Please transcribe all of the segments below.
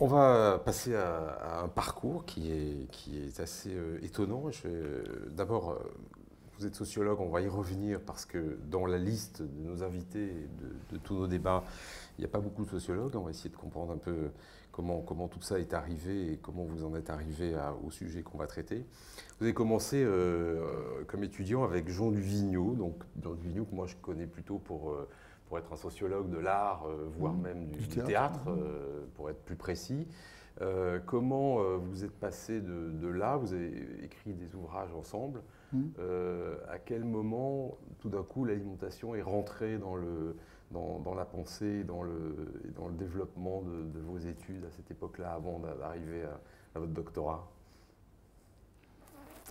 On va passer à un parcours qui est assez étonnant. D'abord, vous êtes sociologue, on va y revenir parce que dans la liste de nos invités et de tous nos débats, il n'y a pas beaucoup de sociologues. On va essayer de comprendre un peu comment tout ça est arrivé et comment vous en êtes arrivé au sujet qu'on va traiter. Vous avez commencé comme étudiant avec Jean Duvigneau, donc Jean Duvigneau que moi je connais plutôt pour être un sociologue de l'art, voire même Du du théâtre. théâtre, pour être plus précis. Comment vous êtes passé de là, vous avez écrit des ouvrages ensemble, Mhm. à quel moment tout d'un coup l'alimentation est rentrée dans la pensée, dans le développement de vos études à cette époque-là, avant d'arriver à votre doctorat?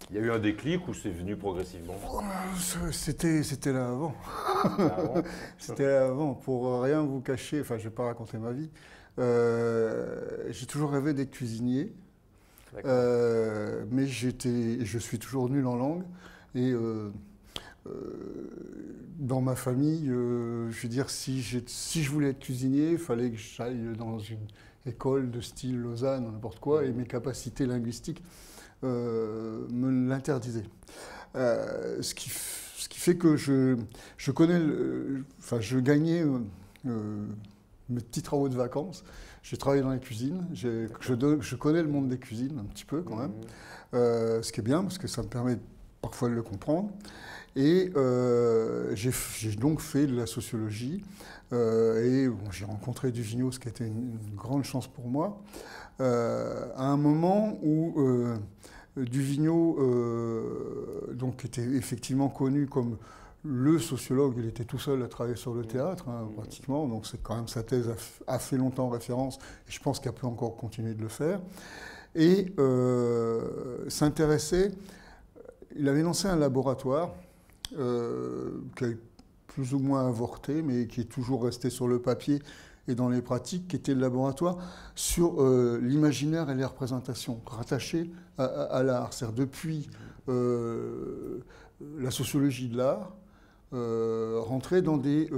Il y a eu un déclic ou c'est venu progressivement? C'était là avant. C'était avant. C'était là avant. Pour rien vous cacher, enfin, je vais pas raconter ma vie. J'ai toujours rêvé d'être cuisinier, D'accord. mais je suis toujours nul en langue. Et dans ma famille, je veux dire, si je voulais être cuisinier, il fallait que j'aille dans une école de style Lausanne ou n'importe quoi, et mes capacités linguistiques me l'interdisaient. Ce qui fait que je connais, enfin, je gagnais mes petits travaux de vacances. J'ai travaillé dans les cuisines, je connais le monde des cuisines un petit peu quand même, Mhm. ce qui est bien parce que ça me permet parfois de le comprendre. Et j'ai donc fait de la sociologie et bon, j'ai rencontré Duvigneau, ce qui a été une grande chance pour moi, à un moment où Duvigneau donc était effectivement connu comme le sociologue. Il était tout seul à travailler sur le théâtre, hein, pratiquement, donc c'est quand même sa thèse a fait longtemps référence, et je pense qu'elle peut encore continuer de le faire. Et s'intéressait, il avait lancé un laboratoire qui a plus ou moins avorté, mais qui est toujours resté sur le papier et dans les pratiques, qui était le laboratoire sur l'imaginaire et les représentations, rattachées à l'art. C'est-à-dire depuis la sociologie de l'art, rentrer dans des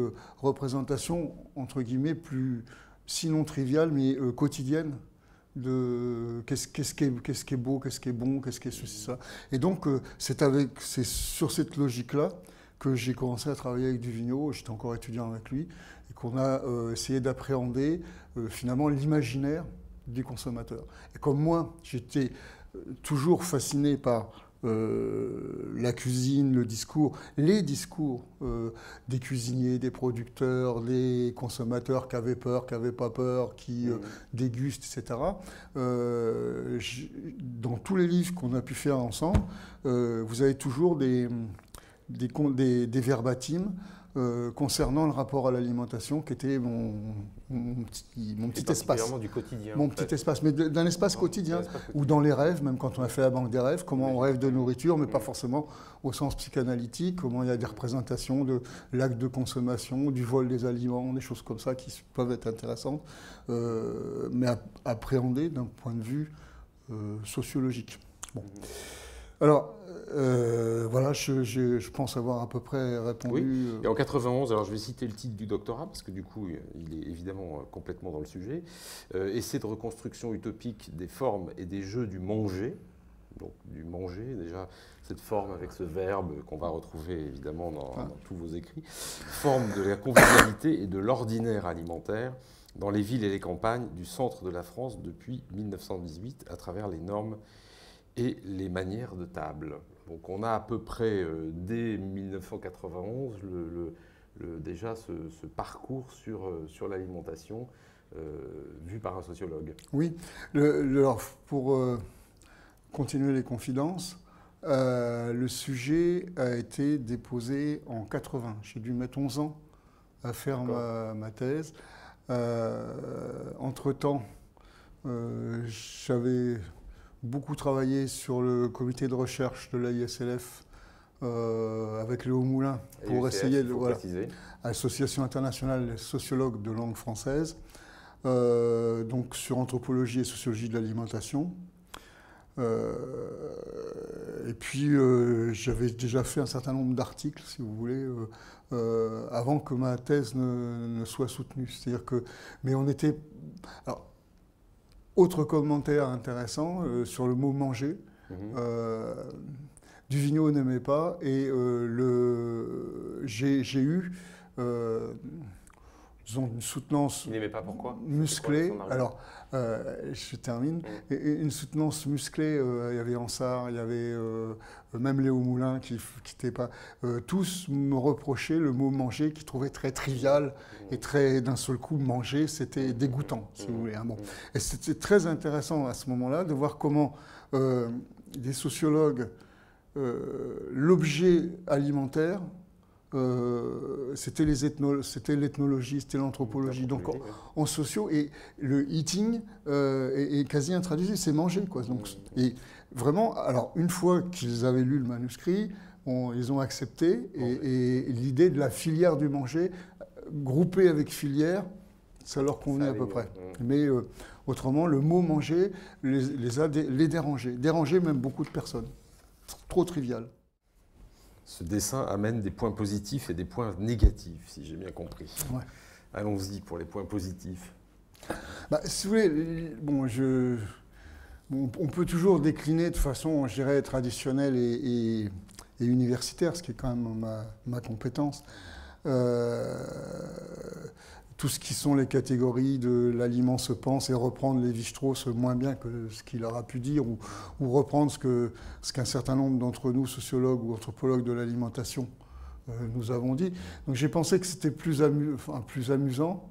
représentations, entre guillemets, plus, sinon triviales, mais quotidiennes, de qu'est-ce qui est beau, qu'est-ce qui est bon, qu'est-ce qui est ceci, ça. Et donc, c'est sur cette logique-là que j'ai commencé à travailler avec Duvigneau. J'étais encore étudiant avec lui, et qu'on a essayé d'appréhender finalement l'imaginaire des consommateurs. Et comme moi, j'étais toujours fasciné par la cuisine, le discours, les discours des cuisiniers, des producteurs, des consommateurs qui avaient peur, qui n'avaient pas peur, qui dégustent, etc. Dans tous les livres qu'on a pu faire ensemble, vous avez toujours des verbatim concernant le rapport à l'alimentation, qui était mon C'est petit espace. particulièrement du quotidien, Mon en petit fait. espace, mais d'un espace Vraiment, quotidien, c'est pas ou quotidien. dans les rêves, même quand on a fait la banque des rêves, comment on J'imagine. rêve de nourriture, mais pas forcément au sens psychanalytique, comment il y a des représentations de l'acte de consommation, du vol des aliments, des choses comme ça qui peuvent être intéressantes, mais appréhendées d'un point de vue sociologique. Bon. Alors, voilà, je pense avoir à peu près Oui, répondu. et en 91, alors je vais citer le titre du doctorat, parce que du coup, il est évidemment complètement dans le sujet. Essai de reconstruction utopique des formes et des jeux du manger. Donc du manger, déjà, cette forme avec ce verbe qu'on va retrouver évidemment dans tous vos écrits. Forme de la convivialité et de l'ordinaire alimentaire dans les villes et les campagnes du centre de la France depuis 1918 à travers les normes et les manières de table. Donc on a à peu près, dès 1991, déjà ce parcours sur l'alimentation vu par un sociologue. Oui, alors, pour continuer les confidences, le sujet a été déposé en 80. J'ai dû mettre 11 ans à faire ma thèse. Entre-temps, j'avais beaucoup travaillé sur le comité de recherche de l'AISLF avec Léo Moulin Et pour UCF, essayer il faut préciser. Association internationale des sociologues de langue française, donc sur anthropologie et sociologie de l'alimentation. Et puis j'avais déjà fait un certain nombre d'articles, si vous voulez, avant que ma thèse ne soit soutenue. C'est-à-dire que, mais on était, alors, Autre commentaire intéressant sur le mot manger. Duvigneau n'aimait pas et j'ai eu disons une soutenance musclée. Alors, je termine. Une soutenance musclée, il y avait Ansart, il y avait même Léo Moulin qui n'était pas... tous me reprochaient le mot manger qu'ils trouvaient très trivial et très, d'un seul coup, manger, c'était dégoûtant, si vous voulez. Hein, bon. Et c'était très intéressant à ce moment-là de voir comment des sociologues, l'objet alimentaire, c'était l'ethnologie, c'était l'anthropologie. Donc en sociaux, et le eating est quasi intraduisible, c'est manger, quoi. Donc, et vraiment, alors une fois qu'ils avaient lu le manuscrit, ils ont accepté, et l'idée de la filière du manger, groupée avec filière, ça leur convenait à peu près. Mais autrement, le mot manger les dérangeait même beaucoup de personnes. Trop trivial. Ce dessin amène des points positifs et des points négatifs, si j'ai bien compris. Ouais. Allons-y pour les points positifs. Bah, si vous voulez, bon, on peut toujours décliner de façon, je dirais, traditionnelle et universitaire, ce qui est quand même ma compétence. Tout ce qui sont les catégories de l'aliment se pense et reprendre Lévi-Strauss moins bien que ce qu'il aura pu dire ou reprendre ce qu'un certain nombre d'entre nous, sociologues ou anthropologues de l'alimentation, nous avons dit. Donc j'ai pensé que c'était plus amusant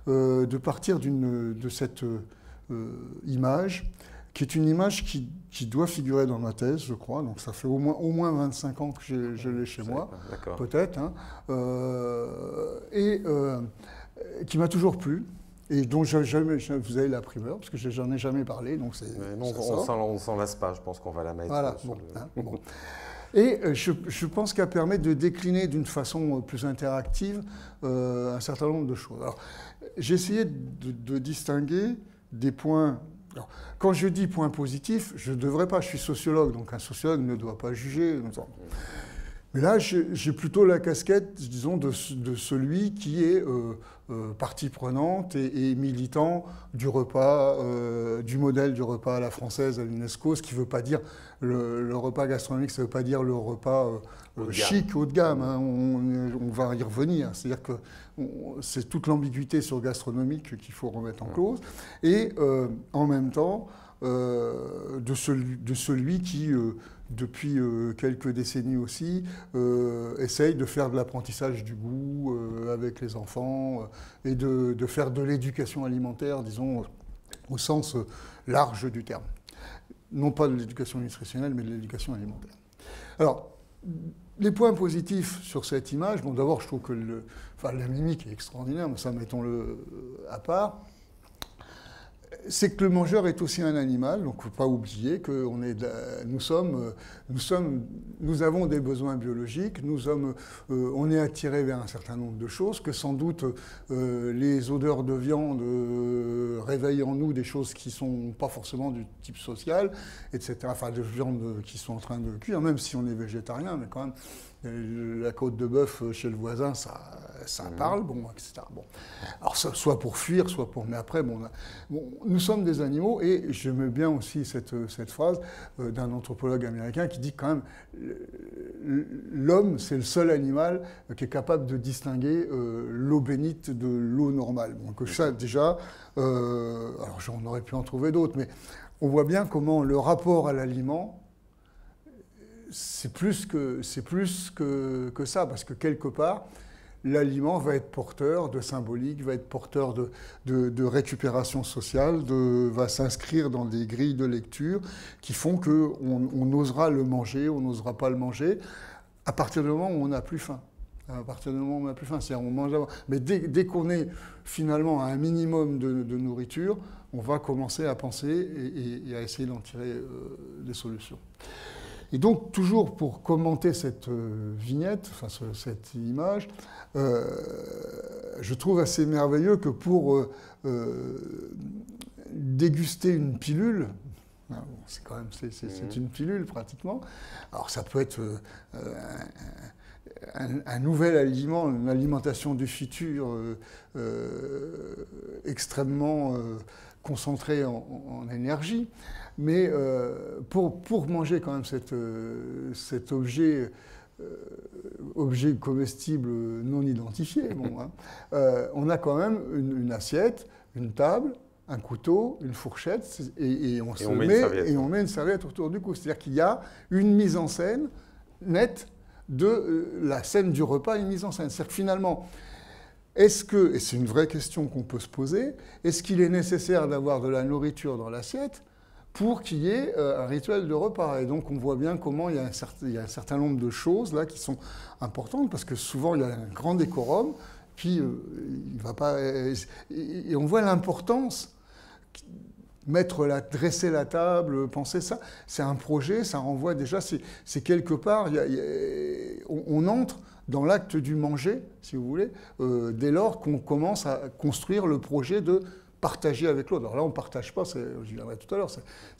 de partir de cette image, qui est une image qui doit figurer dans ma thèse, je crois. Donc ça fait au moins 25 ans que je l'ai chez moi, peut-être. Hein. Qui m'a toujours plu, et dont vous avez la primeur, parce que j'en ai jamais parlé. Donc on s'en lasse pas, je pense qu'on va la mettre. Voilà, bon. Et je pense qu'elle permet de décliner d'une façon plus interactive un certain nombre de choses. Alors, j'ai essayé de distinguer des points... Alors, quand je dis points positifs, je ne devrais pas, je suis sociologue, donc un sociologue ne doit pas juger. Mais là, j'ai plutôt la casquette, disons, de celui qui est partie prenante et militant du repas, du modèle du repas à la française à l'UNESCO, ce qui ne veut pas dire le repas gastronomique, ça ne veut pas dire le repas chic, haut de gamme. Hein, on va y revenir. C'est-à-dire que c'est toute l'ambiguïté sur le gastronomique qu'il faut remettre en cause. Et en même temps, de celui qui... depuis quelques décennies aussi, essaye de faire de l'apprentissage du goût avec les enfants et de faire de l'éducation alimentaire, disons, au sens large du terme. Non pas de l'éducation nutritionnelle, mais de l'éducation alimentaire. Alors, les points positifs sur cette image, bon, d'abord, je trouve que la mimique est extraordinaire, mais ça, mettons-le à part. C'est que le mangeur est aussi un animal, donc il ne faut pas oublier que nous avons des besoins biologiques, on est attiré vers un certain nombre de choses, que sans doute les odeurs de viande réveillent en nous des choses qui ne sont pas forcément du type social, etc. Enfin, de viande qui sont en train de cuire, même si on est végétarien, mais quand même, la côte de bœuf chez le voisin, ça parle, bon, etc. Bon. Alors, soit pour fuir, soit pour... Mais après, nous sommes des animaux, et j'aime bien aussi cette phrase d'un anthropologue américain qui dit quand même l'homme, c'est le seul animal qui est capable de distinguer l'eau bénite de l'eau normale. Bon, que ça, déjà, alors on aurait pu en trouver d'autres, mais on voit bien comment le rapport à l'aliment, c'est plus que ça, parce que quelque part, l'aliment va être porteur de symbolique, va être porteur de récupération sociale, va s'inscrire dans des grilles de lecture qui font qu'on osera le manger, on n'osera pas le manger, à partir du moment où on n'a plus faim. À partir du moment où on n'a plus faim, c'est-à-dire on mange avant. Mais dès qu'on est finalement à un minimum de nourriture, on va commencer à penser et à essayer d'en tirer des solutions. Et donc, toujours pour commenter cette vignette, enfin cette image, je trouve assez merveilleux que pour déguster une pilule, c'est quand même c'est une pilule pratiquement, alors ça peut être un nouvel aliment, une alimentation du futur extrêmement concentré en énergie. Mais pour manger quand même cet objet comestible non identifié, bon, hein, on a quand même une assiette, une table, un couteau, une fourchette, et on met une serviette autour du cou. C'est-à-dire qu'il y a une mise en scène nette de la scène du repas, une mise en scène. C'est-à-dire que finalement, est-ce que, et c'est une vraie question qu'on peut se poser, est-ce qu'il est nécessaire d'avoir de la nourriture dans l'assiette pour qu'il y ait un rituel de repas? Et donc on voit bien comment il y a un certain nombre de choses là qui sont importantes, parce que souvent il y a un grand décorum, puis il va pas... Et on voit l'importance, dresser la table, penser ça, c'est un projet, ça renvoie déjà, c'est quelque part, on entre dans l'acte du manger, si vous voulez, dès lors qu'on commence à construire le projet de partager avec l'autre. Alors là, on ne partage pas, je viendrai tout à l'heure,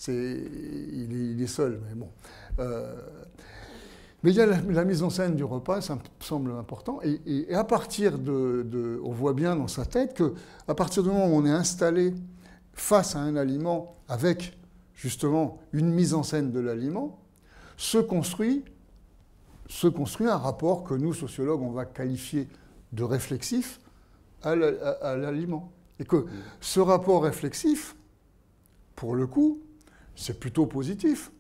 il est seul, mais bon. Mais il y a la mise en scène du repas, ça me semble important, et à partir on voit bien dans sa tête qu'à partir du moment où on est installé face à un aliment avec justement une mise en scène de l'aliment, se construit un rapport que nous, sociologues, on va qualifier de réflexif à l'aliment. Et que ce rapport réflexif, pour le coup, c'est plutôt positif,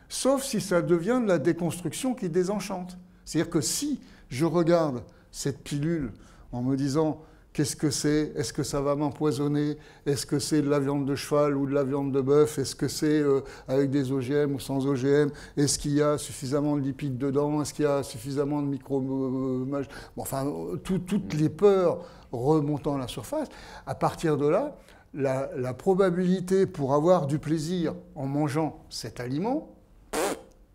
sauf si ça devient de la déconstruction qui désenchante. C'est-à-dire que si je regarde cette pilule en me disant qu'est-ce que c'est, est-ce que ça va m'empoisonner, est-ce que c'est de la viande de cheval ou de la viande de bœuf, est-ce que c'est avec des OGM ou sans OGM, est-ce qu'il y a suffisamment de lipides dedans, est-ce qu'il y a suffisamment de enfin, toutes les peurs remontant à la surface, à partir de là, la probabilité pour avoir du plaisir en mangeant cet aliment,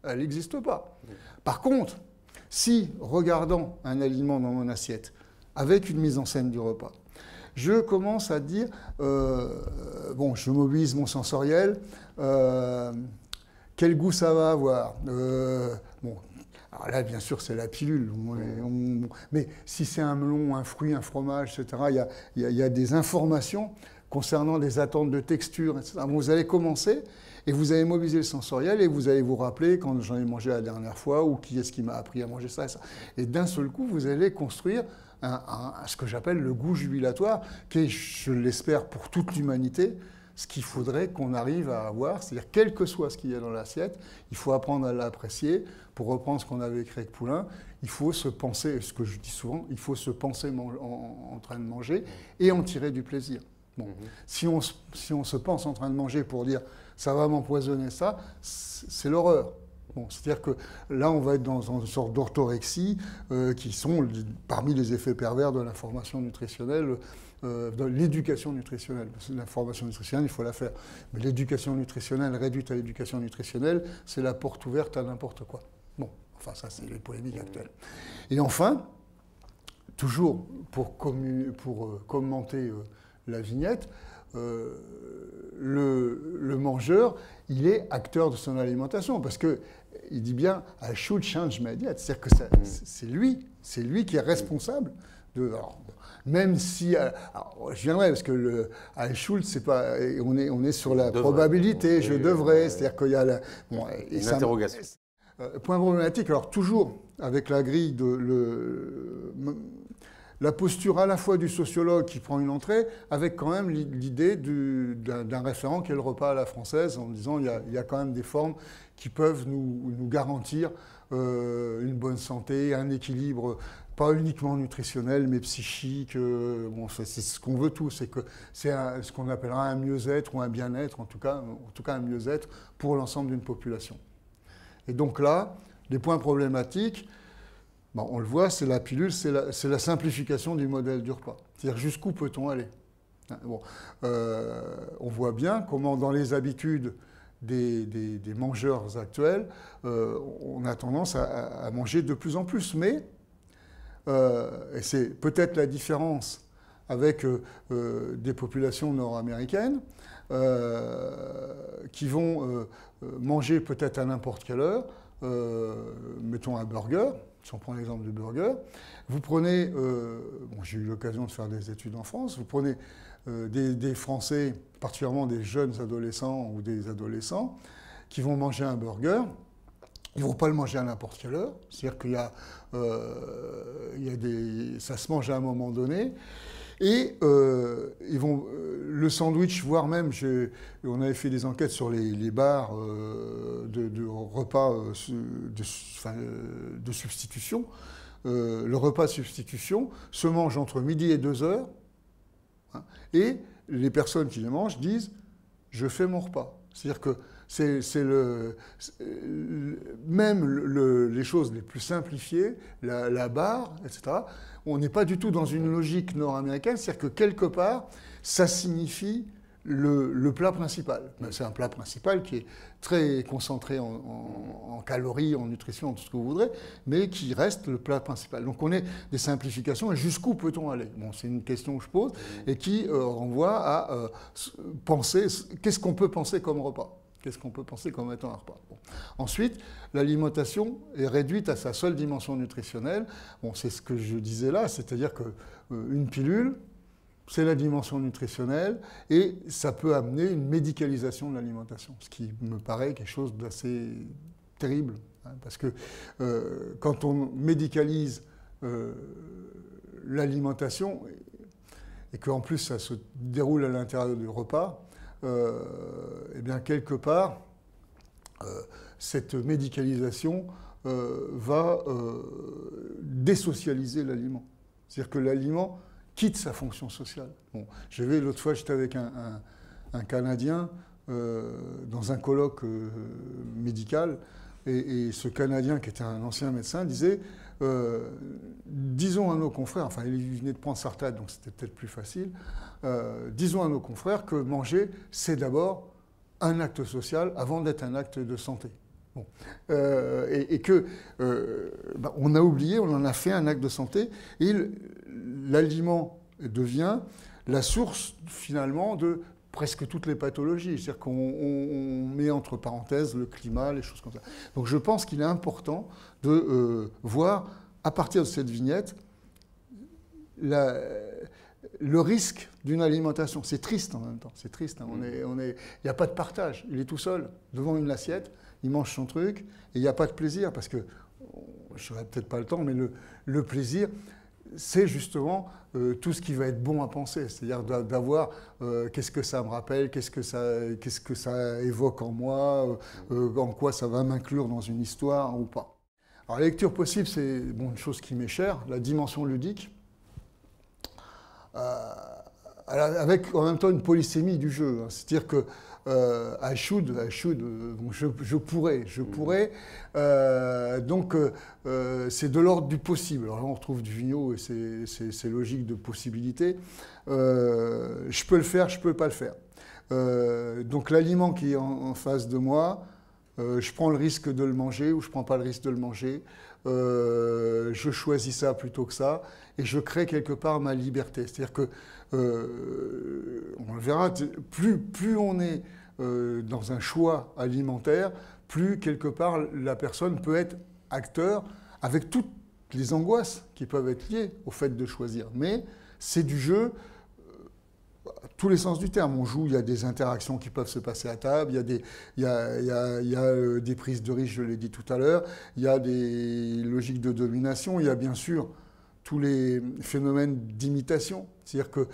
elle n'existe pas. Par contre, si, regardant un aliment dans mon assiette, avec une mise en scène du repas, je commence à dire, bon, je mobilise mon sensoriel, quel goût ça va avoir, bon, alors là, bien sûr, c'est la pilule, mais si c'est un melon, un fruit, un fromage, etc., il y a des informations concernant des attentes de texture, etc. Vous allez commencer et vous allez mobiliser le sensoriel et vous allez vous rappeler quand j'en ai mangé la dernière fois ou qui est-ce qui m'a appris à manger ça et ça. Et d'un seul coup, vous allez construire ce que j'appelle le goût jubilatoire, qui est, je l'espère, pour toute l'humanité, ce qu'il faudrait qu'on arrive à avoir, c'est-à-dire quel que soit ce qu'il y a dans l'assiette, il faut apprendre à l'apprécier. Pour reprendre ce qu'on avait écrit avec Poulain, il faut se penser, ce que je dis souvent, il faut se penser en train de manger et en tirer du plaisir. Bon. Si on se pense en train de manger pour dire ça va m'empoisonner ça, c'est l'horreur. Bon, c'est-à-dire que là, on va être dans une sorte d'orthorexie qui sont parmi les effets pervers de l'information nutritionnelle, de l'éducation nutritionnelle. Parce que l'information nutritionnelle, il faut la faire. Mais l'éducation nutritionnelle réduite à l'éducation nutritionnelle, c'est la porte ouverte à n'importe quoi. Bon, enfin, ça, c'est les polémiques actuelles. Et enfin, toujours pour commenter la vignette, le mangeur, il est acteur de son alimentation, parce qu'il dit bien « I should change my diet », c'est-à-dire que c'est lui qui est responsable de... Alors, même si... Alors, je viendrai, parce que I should, c'est pas... On est sur la probabilité, je devrais, c'est-à-dire qu'il y a une interrogation. Point problématique, alors toujours avec la grille la posture à la fois du sociologue qui prend une entrée, avec quand même l'idée d'un référent qui est le repas à la française, en disant il y a quand même des formes qui peuvent nous garantir une bonne santé, un équilibre, pas uniquement nutritionnel, mais psychique. Bon, c'est ce qu'on veut tous, c'est ce qu'on appellera un mieux-être ou un bien-être, en tout cas un mieux-être pour l'ensemble d'une population. Et donc là, les points problématiques, bon, on le voit, c'est la pilule, c'est la simplification du modèle du repas. C'est-à-dire jusqu'où peut-on aller? Bon, on voit bien comment dans les habitudes des mangeurs actuels, on a tendance à manger de plus en plus. Mais, et c'est peut-être la différence avec des populations nord-américaines, qui vont manger peut-être à n'importe quelle heure, mettons un burger, si on prend l'exemple du burger, vous prenez, bon, j'ai eu l'occasion de faire des études en France, vous prenez des Français, particulièrement des jeunes adolescents ou des adolescents, qui vont manger un burger. Ils ne vont pas le manger à n'importe quelle heure. C'est-à-dire qu'il y a, ça se mange à un moment donné. Et ils vont, le sandwich, voire même, on avait fait des enquêtes sur les bars de repas de substitution. Le repas de substitution se mange entre midi et 2 heures. Hein, et les personnes qui les mangent disent « je fais mon repas ». C'est-à-dire que même les choses les plus simplifiées, la barre, etc., on n'est pas du tout dans une logique nord-américaine, c'est-à-dire que quelque part, ça signifie le plat principal. C'est un plat principal qui est très concentré en calories, en nutrition, tout ce que vous voudrez, mais qui reste le plat principal. Donc on est des simplifications, et jusqu'où peut-on aller? Bon, c'est une question que je pose, et qui renvoie à penser, qu'est-ce qu'on peut penser comme repas? Qu'est-ce qu'on peut penser comme étant un repas? Bon. Ensuite, l'alimentation est réduite à sa seule dimension nutritionnelle. Bon, c'est ce que je disais là, c'est-à-dire qu'une pilule, c'est la dimension nutritionnelle, et ça peut amener une médicalisation de l'alimentation, ce qui me paraît quelque chose d'assez terrible. Hein, parce que quand on médicalise l'alimentation, et qu'en plus ça se déroule à l'intérieur du repas, eh bien, quelque part, cette médicalisation va désocialiser l'aliment. C'est-à-dire que l'aliment quitte sa fonction sociale. Bon, l'autre fois, j'étais avec un Canadien dans un colloque médical, et ce Canadien, qui était un ancien médecin, disait disons à nos confrères, enfin il venait de prendre sa retraite, donc c'était peut-être plus facile, disons à nos confrères que manger, c'est d'abord un acte social avant d'être un acte de santé. Bon. Et que on a oublié, on en a fait un acte de santé, et l'aliment devient la source finalement de presque toutes les pathologies. C'est-à-dire qu'on met entre parenthèses le climat, les choses comme ça. Donc je pense qu'il est important de voir, à partir de cette vignette, le risque d'une alimentation. C'est triste en même temps, c'est triste. Hein. Il n'y a pas de partage. Il est tout seul devant une assiette, il mange son truc, et il n'y a pas de plaisir, parce que, je n'aurai peut-être pas le temps, mais le plaisir, c'est justement tout ce qui va être bon à penser, c'est-à-dire d'avoir qu'est-ce que ça me rappelle, qu'est-ce que ça évoque en moi, en quoi ça va m'inclure dans une histoire ou pas. Alors la lecture possible, c'est une chose qui m'est chère, la dimension ludique, avec en même temps une polysémie du jeu, hein, c'est-à-dire que je pourrais. Donc, c'est de l'ordre du possible. Alors là, on retrouve du Vigneault et c'est logique de possibilité. Je peux le faire, je ne peux pas le faire. Donc, l'aliment qui est en face de moi, je prends le risque de le manger ou je ne prends pas le risque de le manger. Je choisis ça plutôt que ça. Et je crée quelque part ma liberté. C'est-à-dire que, on le verra, plus on est dans un choix alimentaire, plus quelque part la personne peut être acteur avec toutes les angoisses qui peuvent être liées au fait de choisir. Mais c'est du jeu, tous les sens du terme. On joue, il y a des interactions qui peuvent se passer à table, il y a des prises de risque, je l'ai dit tout à l'heure, il y a des logiques de domination, il y a bien sûr tous les phénomènes d'imitation. C'est-à-dire que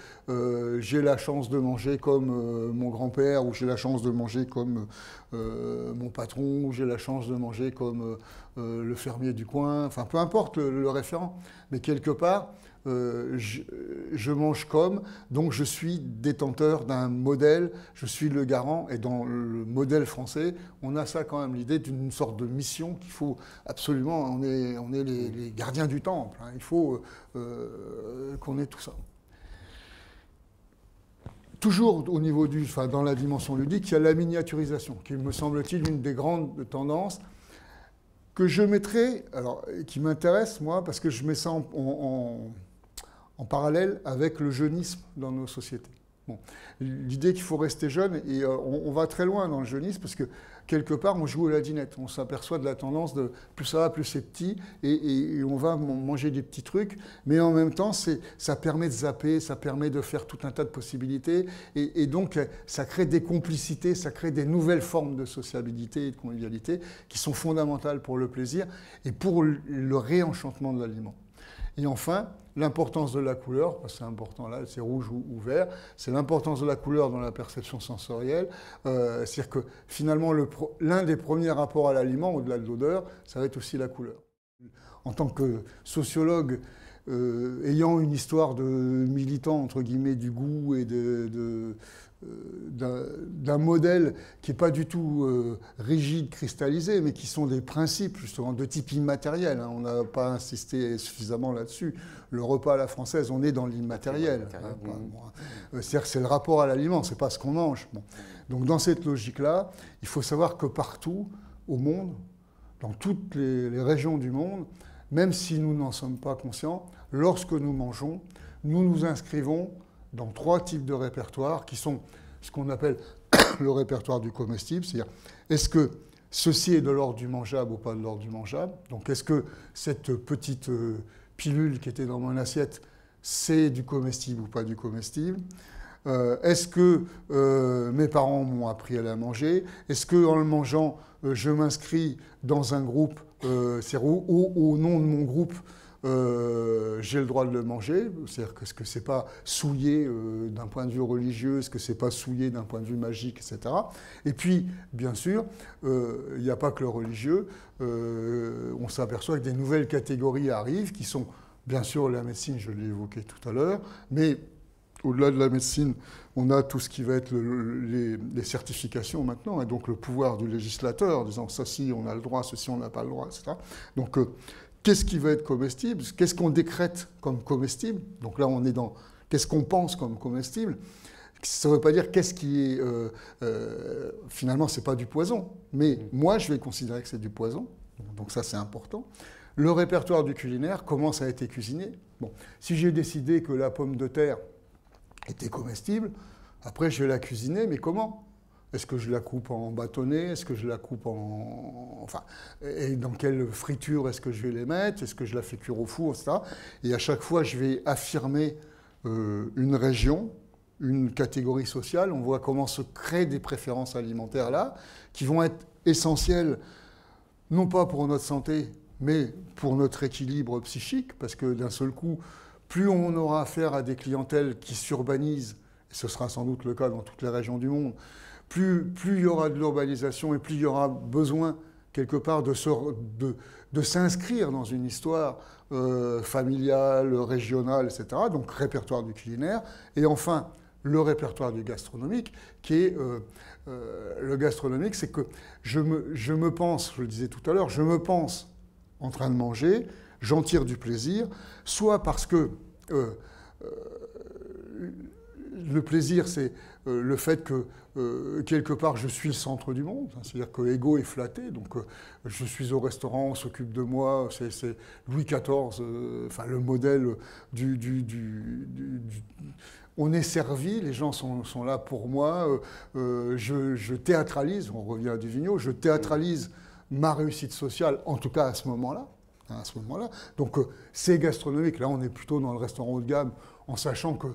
j'ai la chance de manger comme mon grand-père, ou j'ai la chance de manger comme mon patron, ou j'ai la chance de manger comme le fermier du coin, enfin peu importe le référent. Mais quelque part, je mange comme, donc je suis détenteur d'un modèle, je suis le garant, et dans le modèle français, on a ça quand même, l'idée d'une sorte de mission qu'il faut absolument, on est les gardiens du temple, hein, il faut qu'on ait tout ça. Toujours au niveau dans la dimension ludique, il y a la miniaturisation, qui me semble-t-il une des grandes tendances que je mettrai, alors qui m'intéresse moi, parce que je mets ça en parallèle avec le jeunisme dans nos sociétés. Bon. L'idée qu'il faut rester jeune, et on va très loin dans le jeunisme, parce que quelque part, on joue à la dinette. On s'aperçoit de la tendance de plus ça va, plus c'est petit, et on va manger des petits trucs, mais en même temps, ça permet de zapper, ça permet de faire tout un tas de possibilités, et donc ça crée des complicités, ça crée des nouvelles formes de sociabilité et de convivialité qui sont fondamentales pour le plaisir et pour le réenchantement de l'aliment. Et enfin, l'importance de la couleur, c'est important là, c'est rouge ou vert, c'est l'importance de la couleur dans la perception sensorielle. C'est-à-dire que finalement, l'un des premiers rapports à l'aliment, au-delà de l'odeur, ça va être aussi la couleur. En tant que sociologue, ayant une histoire de militant, entre guillemets, du goût et d'un modèle qui n'est pas du tout rigide, cristallisé, mais qui sont des principes justement de type immatériel. On n'a pas insisté suffisamment là-dessus. Le repas à la française, on est dans l'immatériel. C'est-à-dire que c'est le rapport à l'aliment, c'est pas ce qu'on mange. Bon. Donc dans cette logique-là, il faut savoir que partout au monde, dans toutes les régions du monde, même si nous n'en sommes pas conscients, lorsque nous mangeons, nous nous inscrivons dans 3 types de répertoires qui sont ce qu'on appelle le répertoire du comestible, c'est-à-dire est-ce que ceci est de l'ordre du mangeable ou pas de l'ordre du mangeable? Donc est-ce que cette petite pilule qui était dans mon assiette, c'est du comestible ou pas du comestible? Est-ce que mes parents m'ont appris à la manger? Est-ce qu'en le mangeant, je m'inscris dans un groupe, c'est-à-dire au nom de mon groupe, j'ai le droit de le manger, c'est-à-dire que est-ce que c'est pas souillé d'un point de vue religieux, est-ce que c'est pas souillé d'un point de vue magique, etc. Et puis, bien sûr, il n'y a pas que le religieux, on s'aperçoit que des nouvelles catégories arrivent, qui sont, bien sûr, la médecine, je l'ai évoqué tout à l'heure, mais au-delà de la médecine, on a tout ce qui va être les certifications maintenant, et donc le pouvoir du législateur, en disant ça, si on a le droit, ceci, on n'a pas le droit, etc. Donc, qu'est-ce qui va être comestible? Qu'est-ce qu'on décrète comme comestible? Donc là, on est dans qu'est-ce qu'on pense comme comestible? Ça ne veut pas dire qu'est-ce qui est... finalement, ce n'est pas du poison. Mais moi, je vais considérer que c'est du poison. Donc ça, c'est important. Le répertoire du culinaire, comment ça a été cuisiné? Bon, si j'ai décidé que la pomme de terre était comestible, après, je vais la cuisiner, mais comment? Est-ce que je la coupe en bâtonnets? Est-ce que je la coupe en... Enfin, et dans quelle friture est-ce que je vais les mettre? Est-ce que je la fais cuire au four, etc. Et à chaque fois, je vais affirmer une région, une catégorie sociale. On voit comment se créent des préférences alimentaires là, qui vont être essentielles, non pas pour notre santé, mais pour notre équilibre psychique, parce que d'un seul coup, plus on aura affaire à des clientèles qui s'urbanisent, et ce sera sans doute le cas dans toutes les régions du monde, plus il y aura de l'urbanisation et plus il y aura besoin, quelque part, de s'inscrire dans une histoire familiale, régionale, etc. Donc, répertoire du culinaire. Et enfin, le répertoire du gastronomique, qui est... le gastronomique, c'est que je me pense, je le disais tout à l'heure, je me pense en train de manger, j'en tire du plaisir, soit parce que... le plaisir, c'est le fait que, quelque part, je suis le centre du monde. C'est-à-dire que l'ego est flatté. Donc, je suis au restaurant, on s'occupe de moi. C'est Louis XIV, enfin, le modèle on est servi, les gens sont là pour moi. Je théâtralise, on revient à Duvigneau, je théâtralise ma réussite sociale, en tout cas à ce moment-là. Donc, c'est gastronomique. Là, on est plutôt dans le restaurant haut de gamme, en sachant que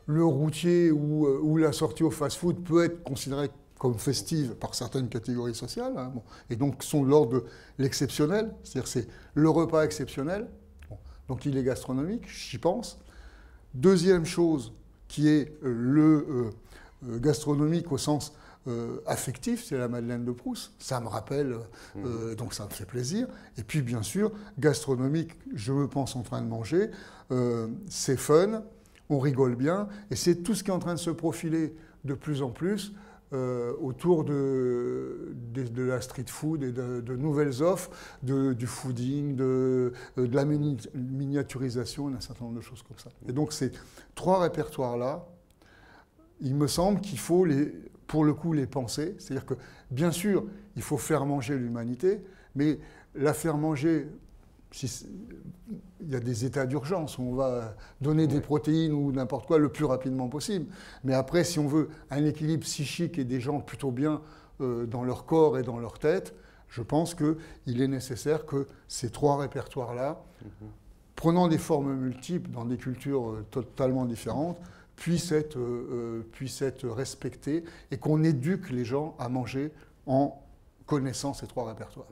le routier ou la sortie au fast-food peut être considéré comme festive par certaines catégories sociales, hein, bon, et donc sont de l'ordre de l'exceptionnel, c'est-à-dire c'est le repas exceptionnel, bon, donc il est gastronomique, j'y pense. Deuxième chose qui est le gastronomique au sens affectif, c'est la Madeleine de Proust, ça me rappelle, donc ça me fait plaisir. Et puis bien sûr, gastronomique, je me pense en train de manger, c'est fun, on rigole bien, et c'est tout ce qui est en train de se profiler de plus en plus autour de la street food et de nouvelles offres, du fooding, de la miniaturisation, d'un certain nombre de choses comme ça. Et donc ces 3 répertoires-là, il me semble qu'il faut, pour le coup, les penser. C'est-à-dire que, bien sûr, il faut faire manger l'humanité, mais la faire manger il y a des états d'urgence où on va donner des protéines ou n'importe quoi le plus rapidement possible. Mais après, si on veut un équilibre psychique et des gens plutôt bien dans leur corps et dans leur tête, je pense qu'il est nécessaire que ces 3 répertoires-là, prenant des formes multiples dans des cultures totalement différentes, puissent être respectés et qu'on éduque les gens à manger en connaissant ces 3 répertoires.